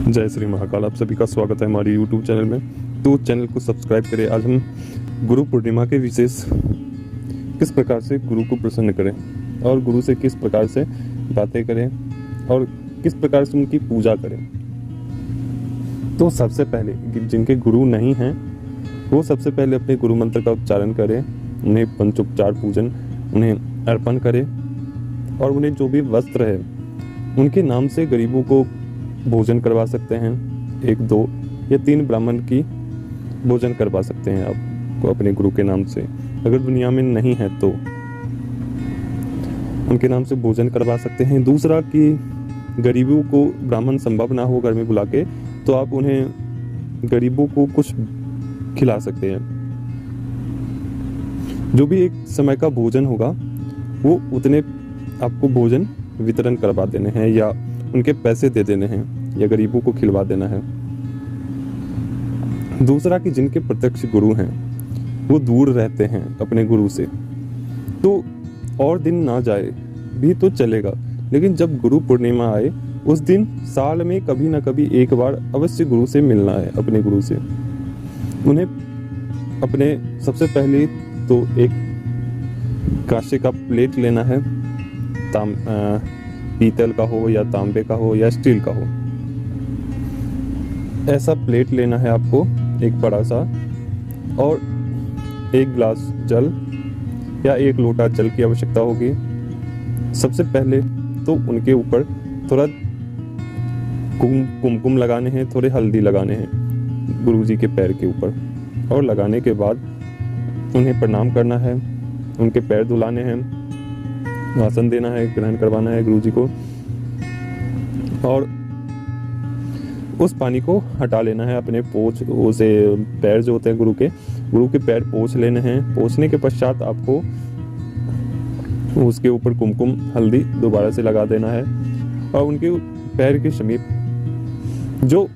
जय श्री महाकाल। आप सभी का स्वागत है हमारे YouTube चैनल में। तो चैनल को सब्सक्राइब करें। आज हम गुरु पूर्णिमा के विशेष किस प्रकार से गुरु को प्रसन्न करें और गुरु से किस प्रकार से बातें करें और किस प्रकार से उनकी पूजा करें। तो सबसे पहले जिनके गुरु नहीं हैं वो सबसे पहले अपने गुरु मंत्र का उच्चारण करें, उन्हें पंचोपचार पूजन उन्हें अर्पण करें और उन्हें जो भी वस्त्र है उनके नाम से गरीबों को भोजन करवा सकते हैं। 1, 2 या 3 ब्राह्मण की भोजन करवा सकते हैं आपको अपने गुरु के नाम से। अगर दुनिया में नहीं है तो उनके नाम से भोजन करवा सकते हैं। दूसरा कि गरीबों को ब्राह्मण संभव ना हो घर में बुला के, तो आप उन्हें गरीबों को कुछ खिला सकते हैं। जो भी एक समय का भोजन होगा वो उतने आपको भोजन वितरण करवा देने हैं या उनके पैसे दे देने हैं या गरीबों को खिलवा देना है। दूसरा कि जिनके प्रत्यक्ष गुरु हैं वो दूर रहते हैं अपने गुरु से, तो और दिन ना जाए भी तो चलेगा, लेकिन जब गुरु पूर्णिमा आए उस दिन साल में कभी ना कभी एक बार अवश्य गुरु से मिलना है। अपने गुरु से उन्हें अपने सबसे पहले तो एक कांसे का प्लेट लेना है, पीतल का हो या तांबे का हो या स्टील का हो। ऐसा प्लेट लेना है आपको एक बड़ा सा, और 1 गिलास जल या 1 लोटा जल की आवश्यकता होगी। सबसे पहले तो उनके ऊपर थोड़ा कुमकुम लगाने हैं, थोड़े हल्दी लगाने हैं गुरुजी के पैर के ऊपर, और लगाने के बाद उन्हें प्रणाम करना है, उनके पैर धुलाने हैं, आसन देना है, ग्रहण करवाना है गुरुजी को, और उस पानी को हटा लेना है अपने पोंछ से। पैर जो होते हैं गुरु के पैर पोंछ लेने हैं। पोंछने के पश्चात आपको उसके ऊपर कुमकुम हल्दी दोबारा से लगा देना है और उनके पैर के समीप जो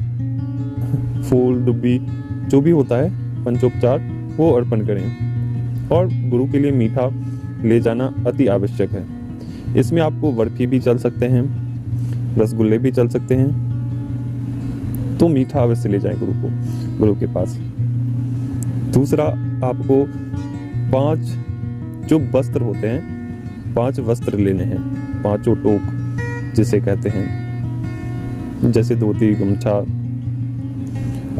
फूल दुब्बी जो भी होता है पंचोपचार वो अर्पण करें। और गुरु के लिए मीठा ले जाना अति आवश्यक है। इसमें आपको बर्फी भी चल सकते हैं, रसगुल्ले भी चल सकते हैं, तो मीठा अवश्य ले जाएं गुरु के पास। दूसरा, आपको 5 जो वस्त्र होते हैं 5 वस्त्र लेने हैं, 5 टोक जिसे कहते हैं, जैसे धोती, गमछा,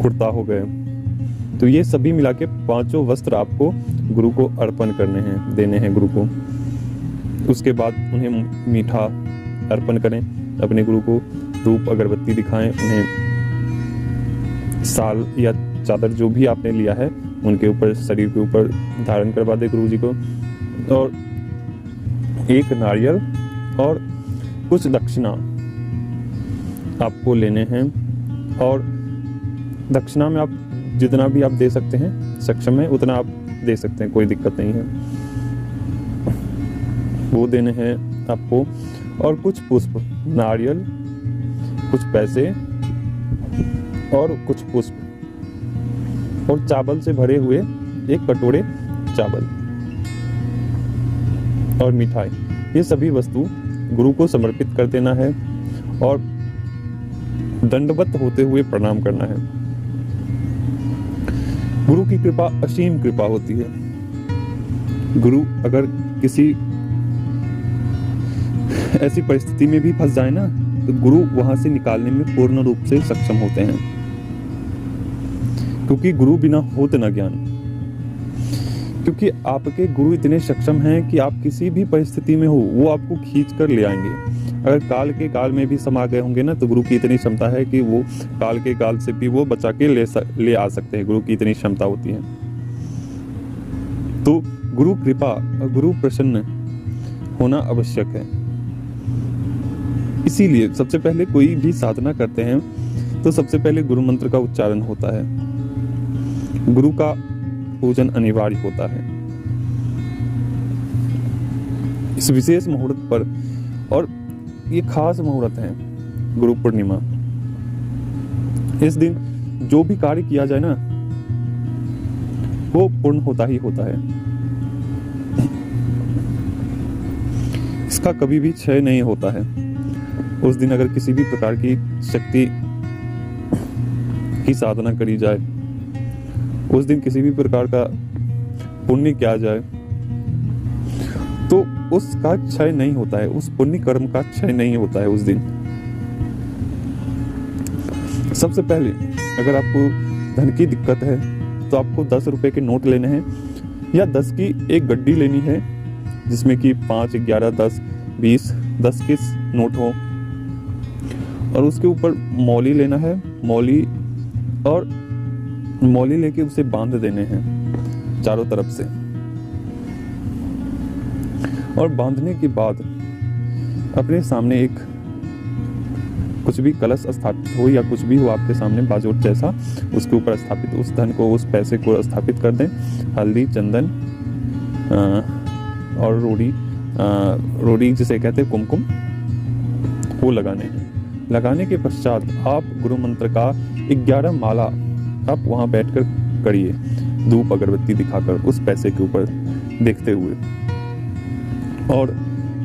कुर्ता हो गए। तो ये सभी मिला के 5 वस्त्र आपको गुरु को अर्पण करने हैं, देने हैं गुरु को। उसके बाद उन्हें मीठा अर्पण करें अपने गुरु को, धूप अगरबत्ती दिखाएं, उन्हें साल या चादर जो भी आपने लिया है उनके ऊपर, शरीर के ऊपर धारण करवा दे गुरु जी को, और 1 नारियल और कुछ दक्षिणा आपको लेने हैं। और दक्षिणा में आप जितना भी आप दे सकते हैं, सक्षम है उतना आप दे सकते हैं, कोई दिक्कत नहीं है, वो देने हैं आपको। और कुछ पुष्प, नारियल, कुछ पैसे और कुछ पुष्प, और चावल से भरे हुए 1 कटोरे चावल और मिठाई, ये सभी वस्तु गुरु को समर्पित कर देना है और दंडवत होते हुए प्रणाम करना है। गुरु की कृपा असीम कृपा होती है। गुरु अगर किसी ऐसी परिस्थिति में भी फंस जाए ना, तो गुरु वहां से निकालने में पूर्ण रूप से सक्षम होते हैं, क्योंकि गुरु बिना होत न ज्ञान। क्योंकि आपके गुरु इतने सक्षम हैं कि आप किसी भी परिस्थिति में हो वो आपको खींच कर ले आएंगे। अगर काल के काल में भी समा गए होंगे ना, तो गुरु की इतनी क्षमता है कि वो काल के काल से भी वो बचा के ले आ सकते हैं। गुरु की इतनी क्षमता होती है। तो गुरु कृपा, गुरु प्रसन्न होना आवश्यक है। इसीलिए सबसे पहले कोई भी साधना करते हैं तो सबसे पहले गुरु मंत्र का उच्चारण होता है, गुरु का पूजन अनिवार्य होता है इस विशेष मुहूर्त पर। और ये खास मुहूर्त है गुरु पूर्णिमा। इस दिन जो भी कार्य किया जाए ना वो पूर्ण होता ही होता है, इसका कभी भी क्षय नहीं होता है। उस दिन अगर किसी भी प्रकार की शक्ति की साधना करी जाए, उस दिन किसी भी प्रकार का पुण्य किया जाए, तो उसका क्षय नहीं होता है, उस पुण्य कर्म का क्षय नहीं होता है उस दिन। सबसे पहले अगर आपको धन की दिक्कत है तो आपको 10 रुपए के नोट लेने हैं या 10 की एक गड्डी लेनी है, जिसमें कि 5, 11, 10, 20, 10 के नोट हो, और उसके ऊपर मौली लेना है, मौली लेके उसे बांध देने हैं चारों तरफ से। और बांधने के बाद अपने सामने एक कुछ भी कलश स्थापित हो या कुछ भी हो आपके सामने बाजोट जैसा, उसके ऊपर स्थापित उस धन को, उस पैसे को स्थापित कर दें। हल्दी, चंदन और रोड़ी जिसे कहते हैं कुमकुम, वो लगाने हैं। लगाने के पश्चात आप गुरु मंत्र का 11 माला आप वहाँ बैठकर करिए, धूप अगरबत्ती दिखाकर उस पैसे के ऊपर देखते हुए। और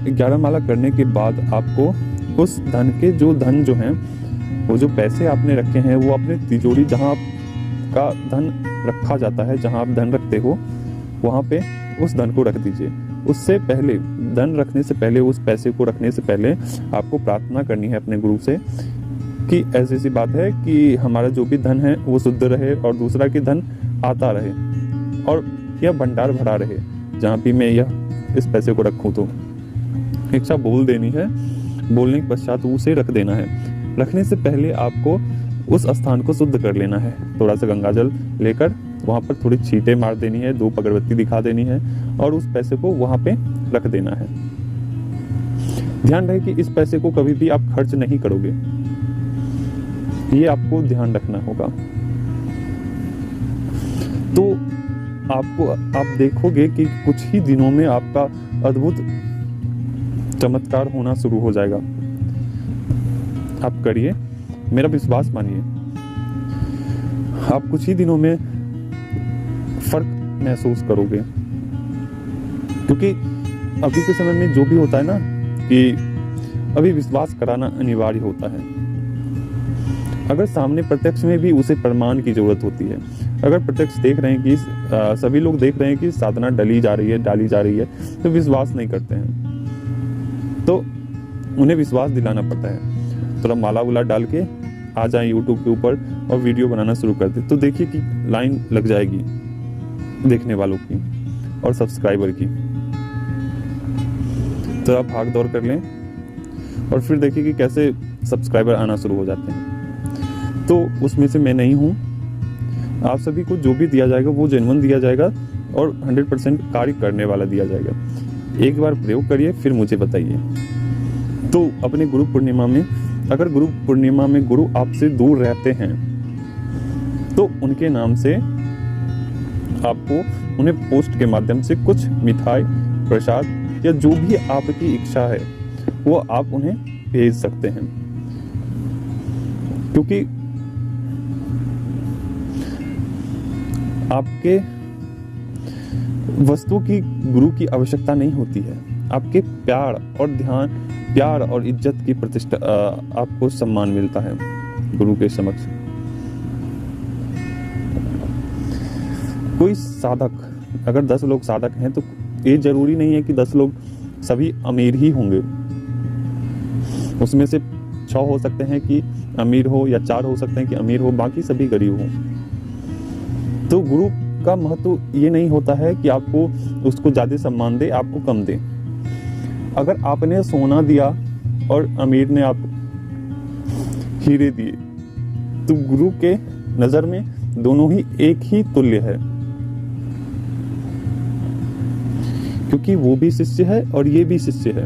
11 माला करने के बाद आपको उस धन के जो हैं, वो जो पैसे आपने रखे हैं, वो अपने तिजोरी जहाँ आपका धन रखा जाता है, जहाँ आप धन रखते हो, वहाँ पे उस धन को रख दीजिए। उससे पहले, धन रखने से पहले, उस पैसे को रखने से पहले आपको प्रार्थना करनी है अपने गुरु से कि ऐसी सी बात है कि हमारा जो भी धन है वो शुद्ध रहे और दूसरा की धन आता रहे और यह भंडार भरा रहे जहाँ भी मैं इस पैसे को रखूँ। तो इच्छा बोल देनी है, बोलने के पश्चात उसे रख देना है। रखने से पहले आपको उस स्थान को शुद्ध कर लेना है। थोड़ा सा गंगाजल लेकर वहाँ पर थोड़ी छींटे मार देनी है, धूप अगरबत्ती दिखा देनी है और उस पैसे को वहाँ पे रख देना है। ध्यान रहे कि इस पैसे को कभी भी आप खर्च नहीं करोगे, ये आपको ध्यान रखना होगा। तो आप देखोगे कि कुछ ही दिनों में आपका अद्भुत चमत्कार होना शुरू हो जाएगा। आप करिए, मेरा विश्वास मानिए, आप कुछ ही दिनों में फर्क महसूस करोगे। क्योंकि अभी के समय में जो भी होता है ना, कि अभी विश्वास कराना अनिवार्य होता है। अगर सामने प्रत्यक्ष में भी उसे प्रमाण की जरूरत होती है। अगर प्रत्यक्ष देख रहे हैं कि सभी लोग देख रहे हैं कि साधना डाली जा रही है, तो विश्वास नहीं करते हैं, तो उन्हें विश्वास दिलाना पड़ता है। थोड़ा माला उला डाल के आ जाए यूट्यूब के ऊपर और वीडियो बनाना शुरू कर दे, तो देखिए कि लाइन लग जाएगी देखने वालों की और सब्सक्राइबर की। तो आप भाग दौड़ कर लें और फिर देखिए कि कैसे सब्सक्राइबर आना शुरू हो जाते हैं। तो उसमें से मैं नहीं हूँ। आप सभी को जो भी दिया जाएगा वो जेन्युइन दिया जाएगा और 100% कार्य करने वाला दिया जाएगा। एक बार प्रयोग करिए, फिर मुझे बताइए। तो अपने गुरु पूर्णिमा में, अगर गुरु पूर्णिमा में गुरु आपसे दूर रहते हैं तो उनके नाम से आपको उन्हें पोस्ट के माध्यम से कुछ मिठाई, प्रसाद या जो भी आपकी इच्छा है वो आप उन्हें भेज सकते हैं। क्योंकि आपके वस्तु की गुरु की आवश्यकता नहीं होती है। आपके प्यार और इज्जत की प्रतिष्ठा, आपको सम्मान मिलता है गुरु के समक्ष। कोई साधक, अगर 10 लोग साधक हैं तो ये जरूरी नहीं है कि 10 लोग सभी अमीर ही होंगे। उसमें से 6 हो सकते हैं कि अमीर हो या 4 हो सकते हैं कि अमीर हो, बाकी सभी गरीब हो। तो गुरु का महत्व ये नहीं होता है कि आपको उसको ज्यादा सम्मान दे, आपको कम दे। अगर आपने सोना दिया और अमीर ने आप हीरे दिए, तो गुरु के नजर में दोनों ही एक ही तुल्य है, क्योंकि वो भी शिष्य है और ये भी शिष्य है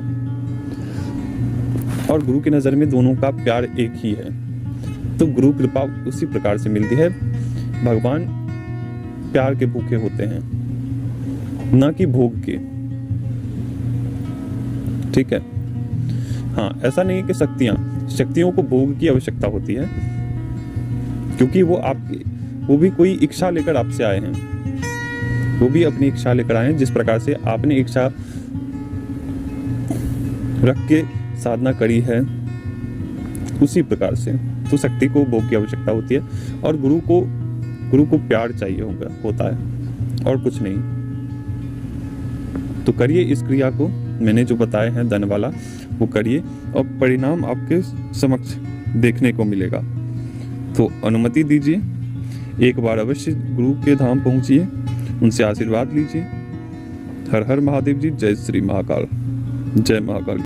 और गुरु की नजर में दोनों का प्यार एक ही है। तो गुरु कृपा उसी प्रकार से मिलती है। भगवान प्यार के भूखे होते हैं, ना कि भोग के। ठीक है, हाँ, ऐसा नहीं है कि शक्तियों को भोग की आवश्यकता होती है, क्योंकि वो भी कोई इच्छा लेकर आपसे आए हैं। वो भी अपनी इच्छा लेकर आए हैं। जिस प्रकार से आपने इच्छा रख के साधना करी है, उसी प्रकार से तो शक्ति को भोग की आवश्यकता होती है, और गुरु को प्यार चाहिए होता है, और कुछ नहीं। तो करिए इस क्रिया को, मैंने जो बताए हैं धन वाला, वो करिए और परिणाम आपके समक्ष देखने को मिलेगा। तो अनुमति दीजिए, एक बार अवश्य गुरु के धाम पहुंचिए, उनसे आशीर्वाद लीजिए। हर हर महादेव जी, जय श्री महाकाल, जय महाकाल।